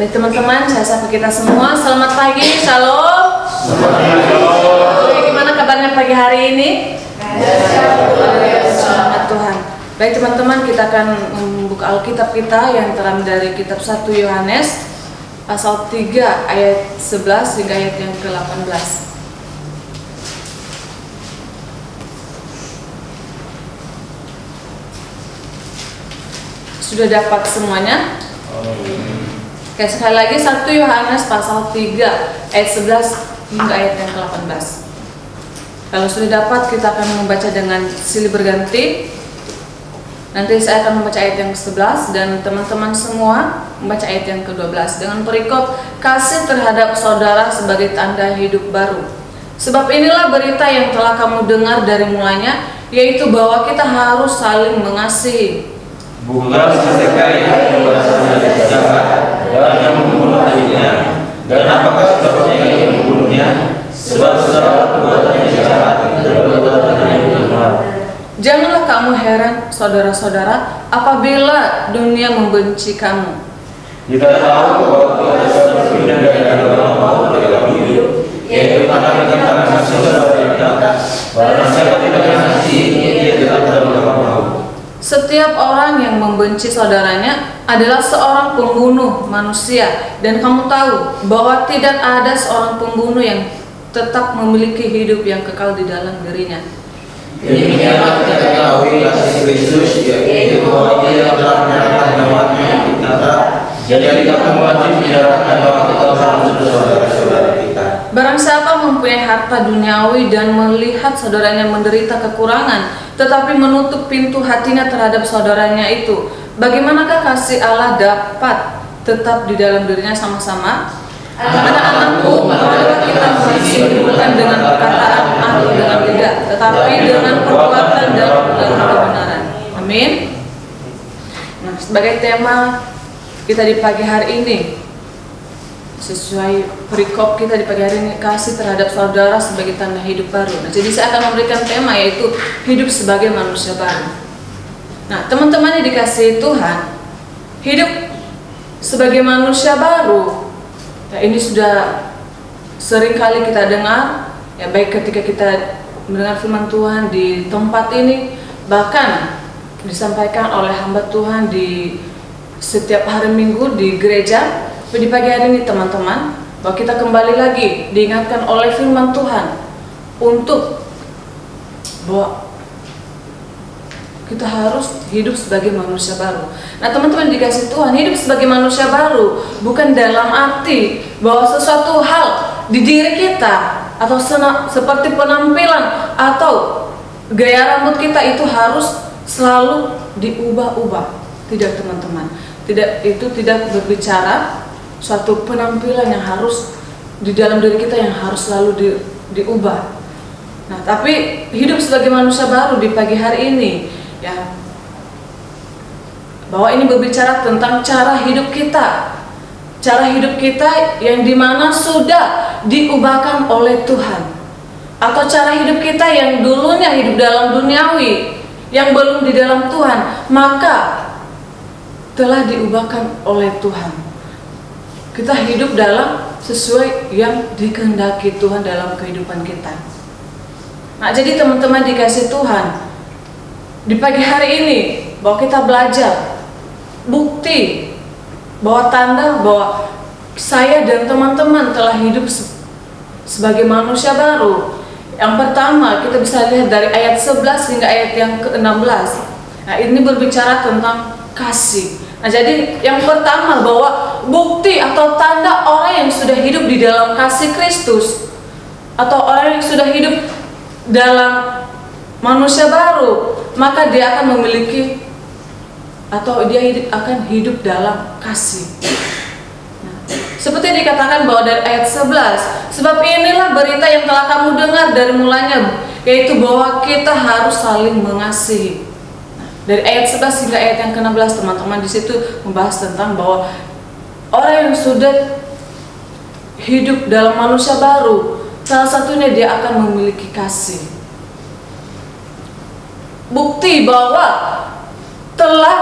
Baik teman-teman, saya sapa kita semua. Selamat pagi, shalom. Oke, gimana kabarnya pagi hari ini? Selamat Tuhan. Baik teman-teman, kita akan membuka Alkitab kita yang terambil dari kitab 1 Yohanes pasal 3 ayat 11 hingga ayat yang ke-18. Sudah dapat semuanya? Oke, sekali lagi 1 Yohanes pasal 3 ayat 11 hingga ayat yang ke-18. Kalau sudah dapat, kita akan membaca dengan silih berganti. Nanti saya akan membaca ayat yang ke-11 dan teman-teman semua membaca ayat yang ke-12 dengan perikop kasih terhadap saudara sebagai tanda hidup baru. Sebab inilah berita yang telah kamu dengar dari mulanya, yaitu bahwa kita harus saling mengasihi. Bukan mereka yang merasa jahat dan yang membunuh adiknya, dan apakah sebabnya yang membunuhnya? Sebab segala perbuatannya jahat dan perbuatannya benar. Janganlah kamu heran, saudara-saudara, apabila dunia membenci kamu. Kita tahu bahwa Tuhan sudah berpindah dari agama maut ke agama hidup, yaitu karena kita mengasihi saudara kita. Barang siapa tidak mengasihi, ia tetap dalam agama maut. Setiap orang yang membenci saudaranya adalah seorang pembunuh manusia, dan kamu tahu bahwa tidak ada seorang pembunuh yang tetap memiliki hidup yang kekal di dalam dirinya. Demikianlah kita ketahui kasih Kristus, yaitu bahwa Dia telah menyerahkan nyawanya untuk kita, jadi kita wajib menyerahkan nyawa kita untuk saudara-saudara kita. Barang siapa mempunyai harta duniawi dan melihat saudaranya menderita kekurangan, tetapi menutup pintu hatinya terhadap saudaranya itu, bagaimanakah kasih Allah dapat tetap di dalam dirinya sama-sama? Anak-anakku, marilah kita mengasihi bukan dengan perkataan atau dengan lidah, tetapi dengan perbuatan dan kebenaran. Amin. Nah, sebagai tema kita di pagi hari ini, sesuai perikop kita di pagi hari ini, kasih terhadap saudara sebagai tanda hidup baru. Nah, jadi saya akan memberikan tema yaitu hidup sebagai manusia baru. Nah, teman-teman yang dikasihi Tuhan, hidup sebagai manusia baru, ya ini sudah sering kali kita dengar, ya baik ketika kita mendengar firman Tuhan di tempat ini, bahkan disampaikan oleh hamba Tuhan di setiap hari Minggu di gereja. Di pagi hari ini teman-teman, bahwa kita kembali lagi diingatkan oleh firman Tuhan untuk bahwa kita harus hidup sebagai manusia baru. Nah teman-teman dikasih Tuhan, hidup sebagai manusia baru bukan dalam arti bahwa sesuatu hal di diri kita atau seperti penampilan atau gaya rambut kita itu harus selalu diubah-ubah. Tidak teman-teman, itu tidak berbicara suatu penampilan yang harus di dalam diri kita yang harus selalu diubah. Nah, tapi hidup sebagai manusia baru di pagi hari ini, ya, bahwa ini berbicara tentang cara hidup kita yang dimana sudah diubahkan oleh Tuhan, atau cara hidup kita yang dulunya hidup dalam duniawi, yang belum di dalam Tuhan, maka telah diubahkan oleh Tuhan. Kita hidup dalam sesuai yang dikehendaki Tuhan dalam kehidupan kita. Nah, jadi teman-teman dikasih Tuhan, di pagi hari ini bahwa kita belajar bukti bahwa tanda bahwa saya dan teman-teman telah hidup sebagai manusia baru. Yang pertama kita bisa lihat dari ayat 11 hingga ayat yang ke-16. Nah, ini berbicara tentang kasih. Nah, jadi yang pertama bahwa bukti atau tanda orang yang sudah hidup di dalam kasih Kristus atau orang yang sudah hidup dalam manusia baru, maka dia akan memiliki atau dia akan hidup dalam kasih. Nah, seperti dikatakan bahwa dari ayat 11, sebab inilah berita yang telah kamu dengar dari mulanya, yaitu bahwa kita harus saling mengasihi. Dari ayat 11 hingga ayat yang ke-16 teman-teman di situ membahas tentang bahwa orang yang sudah hidup dalam manusia baru, salah satunya dia akan memiliki kasih. Bukti bahwa telah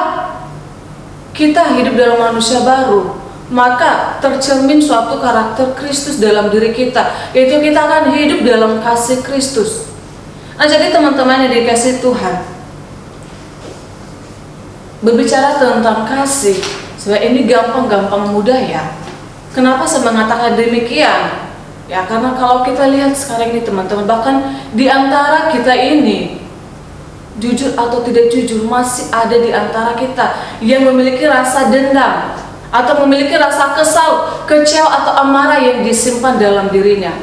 kita hidup dalam manusia baru, maka tercermin suatu karakter Kristus dalam diri kita, yaitu kita akan hidup dalam kasih Kristus. Nah, jadi teman-teman yang dikasih Tuhan, berbicara tentang kasih, sebenarnya ini gampang-gampang mudah ya. Kenapa saya mengatakan demikian? Ya, karena kalau kita lihat sekarang ini teman-teman, bahkan di antara kita ini, jujur atau tidak jujur, masih ada di antara kita yang memiliki rasa dendam atau memiliki rasa kesal, kecewa atau amarah yang disimpan dalam dirinya.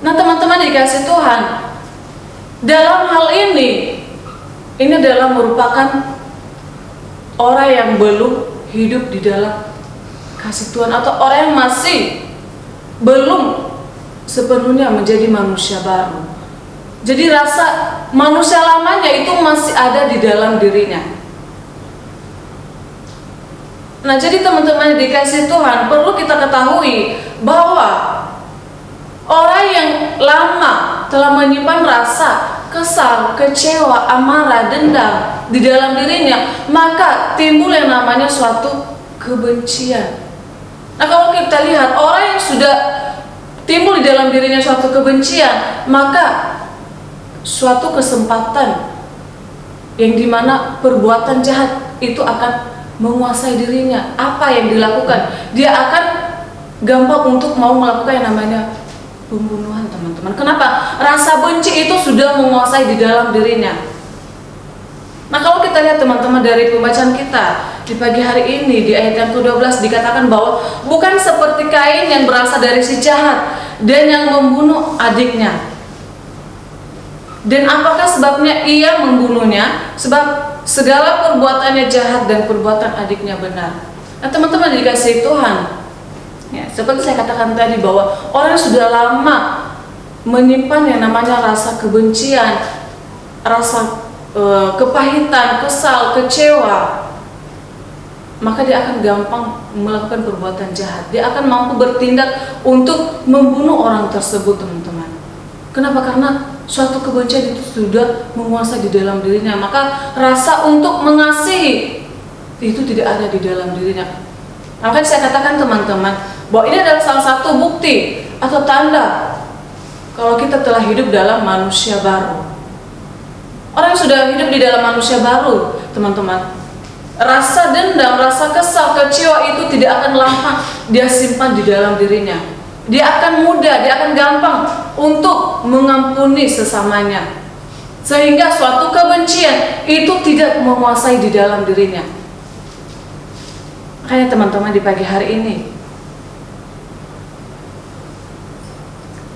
Nah teman-teman dikasih Tuhan, dalam hal ini adalah merupakan orang yang belum hidup di dalam kasih Tuhan, atau orang yang masih belum sepenuhnya menjadi manusia baru. Jadi rasa manusia lamanya itu masih ada di dalam dirinya. Nah, jadi teman-teman yang dikasih Tuhan, perlu kita ketahui bahwa orang yang lama telah menyimpan rasa kesal, kecewa, amarah, dendam di dalam dirinya, maka timbul yang namanya suatu kebencian. Nah, kalau kita lihat orang yang sudah timbul di dalam dirinya suatu kebencian, maka suatu kesempatan yang dimana perbuatan jahat itu akan menguasai dirinya. Apa yang dilakukan? Dia akan gampang untuk mau melakukan yang namanya pembunuhan, teman-teman. Kenapa? Rasa benci itu sudah menguasai di dalam dirinya. Nah, kalau kita lihat teman-teman dari pembacaan kita di pagi hari ini, di ayat yang ke-12 dikatakan bahwa bukan seperti Kain yang berasal dari si jahat dan yang membunuh adiknya. Dan apakah sebabnya ia membunuhnya? Sebab segala perbuatannya jahat dan perbuatan adiknya benar. Nah, teman-teman dikasih Tuhan, ya, seperti saya katakan tadi bahwa orang sudah lama menyimpan yang namanya rasa kebencian, rasa kepahitan, kesal, kecewa, maka dia akan gampang melakukan perbuatan jahat. Dia akan mampu bertindak untuk membunuh orang tersebut, teman-teman. Kenapa? Karena suatu kebencian itu sudah menguasai di dalam dirinya, maka rasa untuk mengasihi itu tidak ada di dalam dirinya. Maka saya katakan teman-teman bahwa ini adalah salah satu bukti atau tanda kalau kita telah hidup dalam manusia baru. Orang yang sudah hidup di dalam manusia baru, teman-teman, rasa dendam, rasa kesal, kecewa itu tidak akan lama dia simpan di dalam dirinya. Dia akan mudah, dia akan gampang untuk mengampuni sesamanya, sehingga suatu kebencian itu tidak menguasai di dalam dirinya. Makanya teman-teman di pagi hari ini,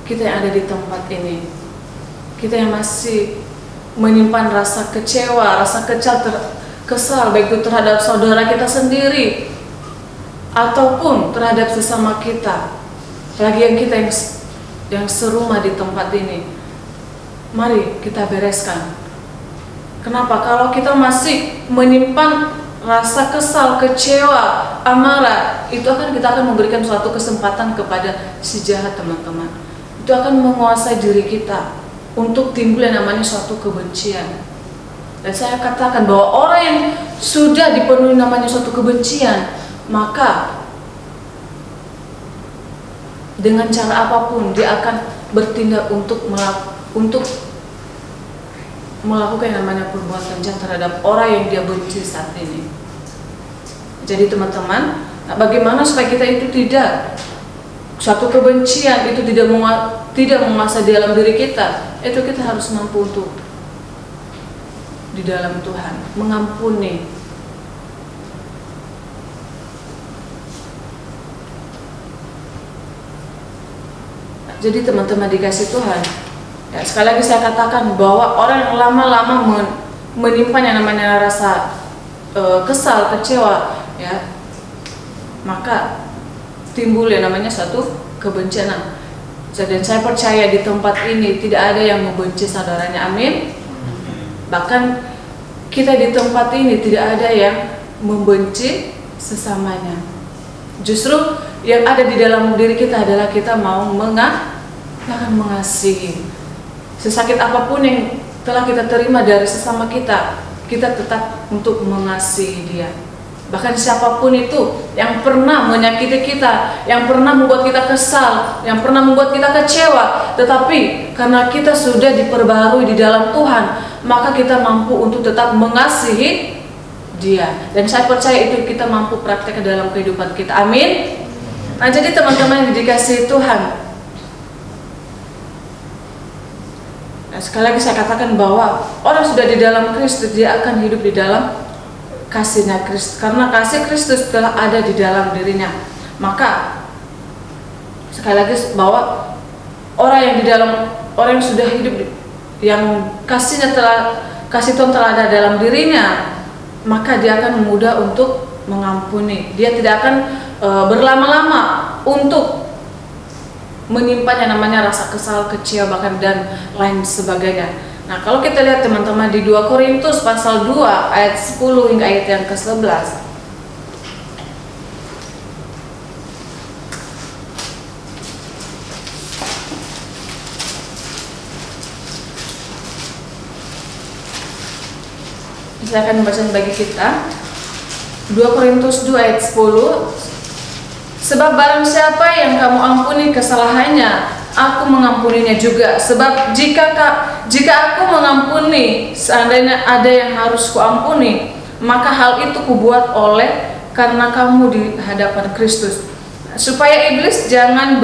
kita yang ada di tempat ini, kita yang masih menyimpan rasa kecewa, rasa kesal, baik itu terhadap saudara kita sendiri ataupun terhadap sesama kita, apalagi yang kita yang serumah di tempat ini, mari kita bereskan. Kenapa? Kalau kita masih menyimpan rasa kesal, kecewa, amarah, itu kita akan memberikan suatu kesempatan kepada si jahat, teman-teman. Itu akan menguasai diri kita untuk timbul yang namanya suatu kebencian. Dan saya katakan bahwa orang yang sudah dipenuhi namanya suatu kebencian, maka dengan cara apapun dia akan bertindak untuk melakukan yang namanya perbuatan jahat terhadap orang yang dia benci saat ini. Jadi teman-teman, bagaimana supaya kita itu tidak, suatu kebencian itu tidak menguasai di dalam diri kita? Itu kita harus mampu untuk di dalam Tuhan mengampuni. Jadi teman-teman dikasih Tuhan, ya, sekali lagi saya katakan bahwa orang yang lama-lama menyimpan yang namanya rasa kesal, kecewa, ya, maka timbul yang namanya suatu kebencian. Dan saya percaya di tempat ini tidak ada yang membenci saudaranya, amin. Bahkan kita di tempat ini tidak ada yang membenci sesamanya. Justru yang ada di dalam diri kita adalah kita mau mengasihi. Sesakit apapun yang telah kita terima dari sesama kita, kita tetap untuk mengasihi dia. Bahkan siapapun itu yang pernah menyakiti kita, yang pernah membuat kita kesal, yang pernah membuat kita kecewa, tetapi karena kita sudah diperbarui di dalam Tuhan, maka kita mampu untuk tetap mengasihi dia. Dan saya percaya itu kita mampu praktek dalam kehidupan kita. Amin. Nah, jadi teman-teman yang dikasihi Tuhan, nah, sekali lagi saya katakan bahwa orang sudah di dalam Kristus, dia akan hidup di dalam kasihnya Kristus, karena kasih Kristus telah ada di dalam dirinya. Maka sekali lagi bahwa orang yang sudah hidup, yang kasih Tuhan telah ada dalam dirinya, maka dia akan mudah untuk mengampuni. Dia tidak akan berlama-lama untuk menyimpan yang namanya rasa kesal, kecewa, bahkan dan lain sebagainya. Nah, kalau kita lihat teman-teman di 2 Korintus pasal 2 ayat 10 hingga ayat yang ke-11. Saya akan membaca bagi kita 2 Korintus 2 ayat 10. Sebab barang siapa yang kamu ampuni kesalahannya, aku mengampuninya juga. Sebab jika aku mengampuni, seandainya ada yang harus kuampuni, maka hal itu kubuat oleh karena kamu di hadapan Kristus, supaya iblis jangan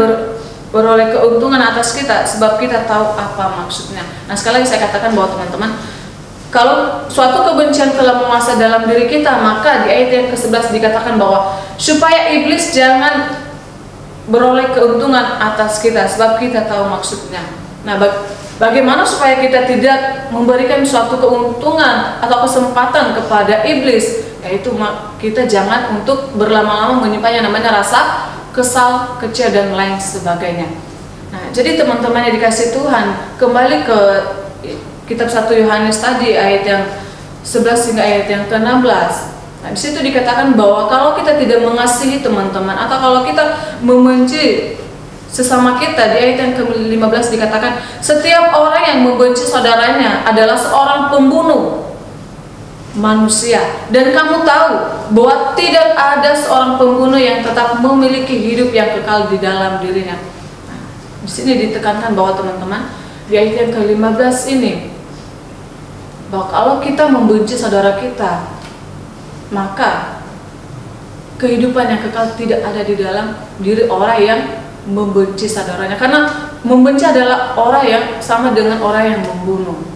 beroleh keuntungan atas kita, sebab kita tahu apa maksudnya. Nah, sekali lagi saya katakan bahwa teman-teman, kalau suatu kebencian telah menguasai dalam diri kita, maka di ayat yang ke-11 dikatakan bahwa supaya iblis jangan beroleh keuntungan atas kita, sebab kita tahu maksudnya. Nah, bagaimana supaya kita tidak memberikan suatu keuntungan atau kesempatan kepada iblis? Yaitu kita jangan untuk berlama-lama menyimpan yang namanya rasa kesal, kecewa, dan lain sebagainya. Nah, jadi teman-teman yang dikasih Tuhan, kembali ke kitab 1 Yohanes tadi ayat yang 11 hingga ayat yang ke-16. Nah, di situ dikatakan bahwa kalau kita tidak mengasihi teman-teman, atau kalau kita membenci sesama kita, di ayat yang ke-15 dikatakan setiap orang yang membenci saudaranya adalah seorang pembunuh manusia. Dan kamu tahu bahwa tidak ada seorang pembunuh yang tetap memiliki hidup yang kekal di dalam dirinya. Nah, di sini ditekankan bahwa teman-teman, di ayat yang ke-15 ini, bahwa kalau kita membenci saudara kita, maka kehidupan yang kekal tidak ada di dalam diri orang yang membenci saudaranya. Karena membenci adalah orang yang sama dengan orang yang membunuh,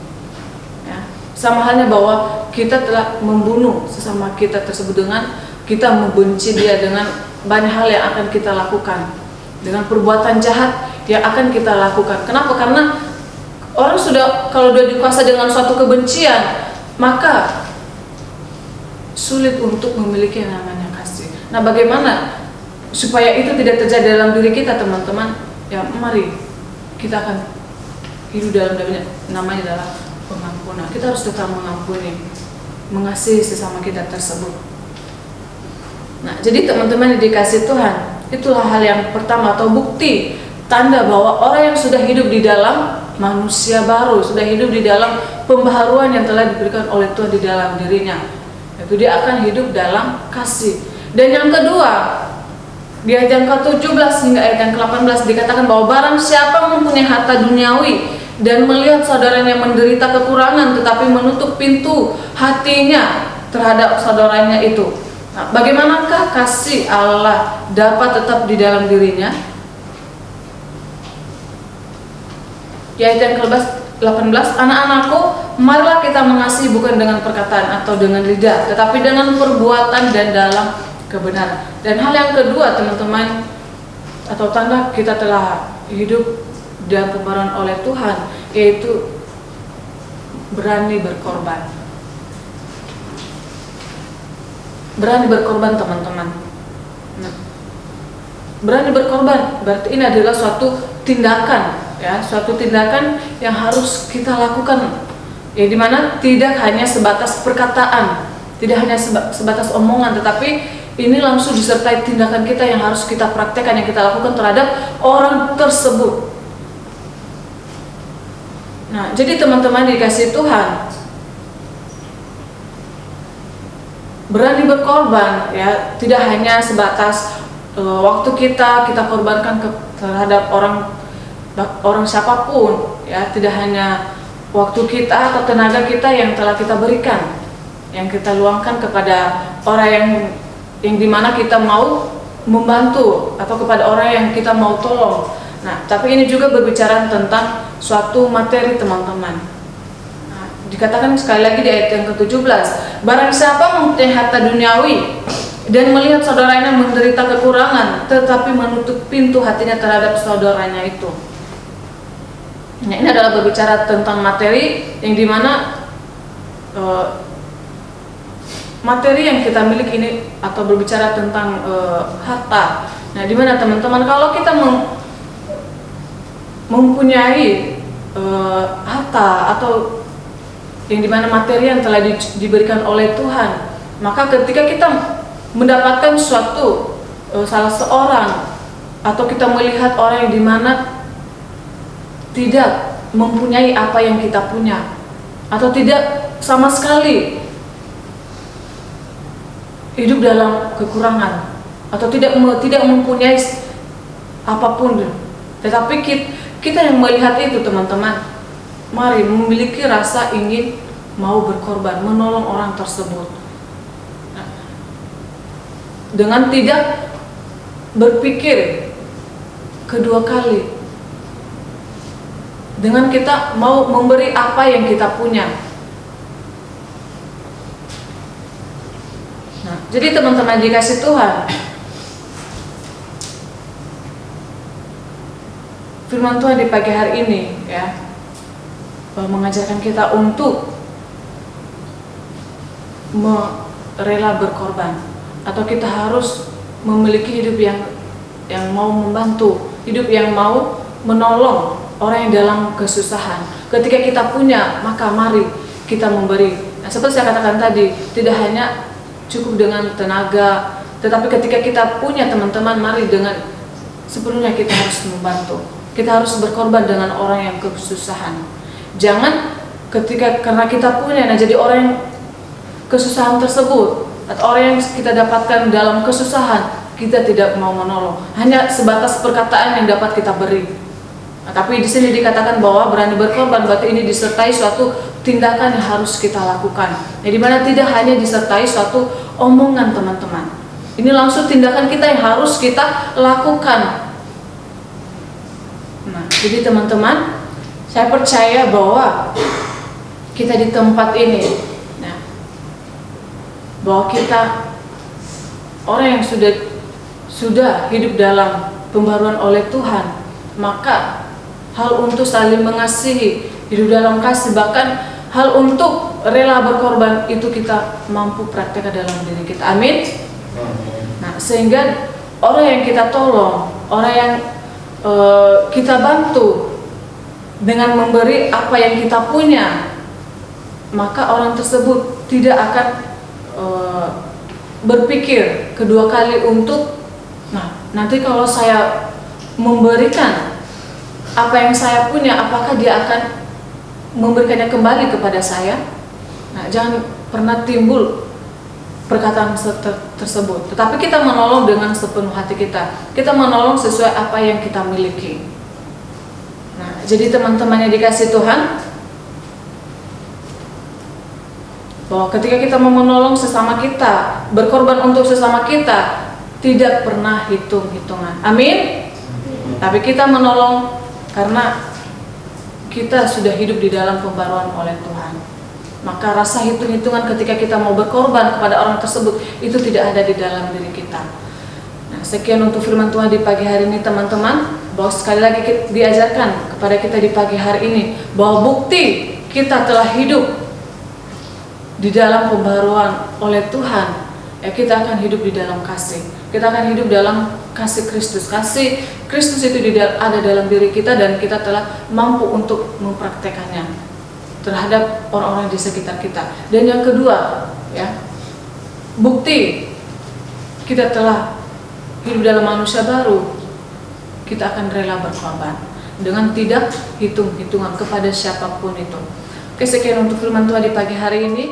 ya. Sama halnya bahwa kita telah membunuh sesama kita tersebut dengan kita membenci dia, dengan banyak hal yang akan kita lakukan, dengan perbuatan jahat yang akan kita lakukan. Kenapa? Karena orang kalau sudah dikuasai dengan suatu kebencian, maka sulit untuk memiliki yang namanya kasih. Nah, bagaimana supaya itu tidak terjadi dalam diri kita, teman-teman? Ya, mari kita akan hidup dalam namanya adalah pengampunan. Kita harus tetap mengampuni, mengasihi sesama kita tersebut. Nah, jadi teman-teman yang dikasihi Tuhan, itulah hal yang pertama atau bukti tanda bahwa orang yang sudah hidup di dalam manusia baru, sudah hidup di dalam pembaharuan yang telah diberikan oleh Tuhan di dalam dirinya, yaitu dia akan hidup dalam kasih. Dan yang kedua, di ayat yang ke-17 hingga ayat yang ke-18 dikatakan bahwa barang siapa mempunyai harta duniawi dan melihat saudaranya menderita kekurangan, tetapi menutup pintu hatinya terhadap saudaranya itu, nah, bagaimanakah kasih Allah dapat tetap di dalam dirinya? Di ayat yang ke-18, anak-anakku, marilah kita mengasihi bukan dengan perkataan atau dengan lidah, tetapi dengan perbuatan dan dalam kebenaran. Dan hal yang kedua, teman-teman, atau tanda kita telah hidup dan pembaruan oleh Tuhan, yaitu berani berkorban. Berani berkorban, teman-teman. Nah, berani berkorban berarti ini adalah suatu tindakan, ya, suatu tindakan yang harus kita lakukan, ya, dimana tidak hanya sebatas perkataan, tidak hanya sebatas omongan, tetapi ini langsung disertai tindakan kita yang harus kita praktekkan, yang kita lakukan terhadap orang tersebut. Nah, jadi teman-teman dikasih Tuhan, berani berkorban, ya, tidak hanya sebatas waktu kita korbankan terhadap orang siapapun, ya, tidak hanya waktu kita atau tenaga kita yang telah kita berikan, yang kita luangkan kepada orang yang dimana kita mau membantu atau kepada orang yang kita mau tolong. Nah, tapi ini juga berbicara tentang suatu materi, teman-teman. Nah, dikatakan sekali lagi di ayat yang ke-17, barang siapa mempunyai harta duniawi dan melihat saudaranya menderita kekurangan, tetapi menutup pintu hatinya terhadap saudaranya itu. Nah, ini adalah berbicara tentang materi yang dimana materi yang kita miliki ini, atau berbicara tentang harta. Nah, dimana teman-teman, kalau kita mempunyai harta atau yang dimana materi yang telah diberikan oleh Tuhan, maka ketika kita mendapatkan suatu salah seorang, atau kita melihat orang yang dimana tidak mempunyai apa yang kita punya, atau tidak sama sekali hidup dalam kekurangan, atau tidak mempunyai apapun, tetapi kita yang melihat itu, teman-teman, mari memiliki rasa ingin mau berkorban, menolong orang tersebut, dengan tidak berpikir kedua kali, dengan kita mau memberi apa yang kita punya. Nah, jadi teman-teman dikasih Tuhan, firman Tuhan di pagi hari ini, ya, mengajarkan kita untuk rela berkorban, atau kita harus memiliki hidup yang mau membantu, hidup yang mau menolong orang yang dalam kesusahan. Ketika kita punya, maka mari kita memberi. Nah, seperti saya katakan tadi, tidak hanya cukup dengan tenaga, tetapi ketika kita punya, teman-teman, mari dengan sepenuhnya kita harus membantu. Kita harus berkorban dengan orang yang kesusahan. Jangan karena kita punya, nah jadi orang yang kesusahan tersebut, atau orang yang kita dapatkan dalam kesusahan, kita tidak mau menolong. Hanya sebatas perkataan yang dapat kita beri. Nah, tapi di sini dikatakan bahwa berani berkorban, berarti ini disertai suatu tindakan yang harus kita lakukan. Nah, dimana tidak hanya disertai suatu omongan, teman-teman. Ini langsung tindakan kita yang harus kita lakukan. Nah, jadi teman-teman, saya percaya bahwa kita di tempat ini, nah, bahwa kita orang yang sudah hidup dalam pembaruan oleh Tuhan, maka hal untuk saling mengasihi, hidup dalam kasih, bahkan hal untuk rela berkorban, itu kita mampu praktekkan dalam diri kita. Amin. Nah, sehingga orang yang kita tolong, orang yang kita bantu dengan memberi apa yang kita punya, maka orang tersebut tidak akan berpikir kedua kali untuk, nah, nanti kalau saya memberikan apa yang saya punya, apakah dia akan memberikannya kembali kepada saya? Nah, jangan pernah timbul perkataan tersebut. Tetapi kita menolong dengan sepenuh hati kita. Kita menolong sesuai apa yang kita miliki. Nah, jadi teman-teman yang dikasih Tuhan, bahwa ketika kita mau menolong sesama kita, berkorban untuk sesama kita, tidak pernah hitung-hitungan. Amin. Tapi kita menolong karena kita sudah hidup di dalam pembaruan oleh Tuhan. Maka rasa hitung-hitungan ketika kita mau berkorban kepada orang tersebut, itu tidak ada di dalam diri kita. Nah, sekian untuk firman Tuhan di pagi hari ini, teman-teman. Bahwa sekali lagi diajarkan kepada kita di pagi hari ini, bahwa bukti kita telah hidup di dalam pembaruan oleh Tuhan, ya, kita akan hidup di dalam kasih. Kita akan hidup dalam kasih Kristus. Kasih Kristus itu ada dalam diri kita, dan kita telah mampu untuk mempraktekannya terhadap orang-orang di sekitar kita. Dan yang kedua, ya, bukti kita telah hidup dalam manusia baru, kita akan rela berkorban dengan tidak hitung-hitungan kepada siapapun itu. Oke, sekian untuk firman Tuhan di pagi hari ini.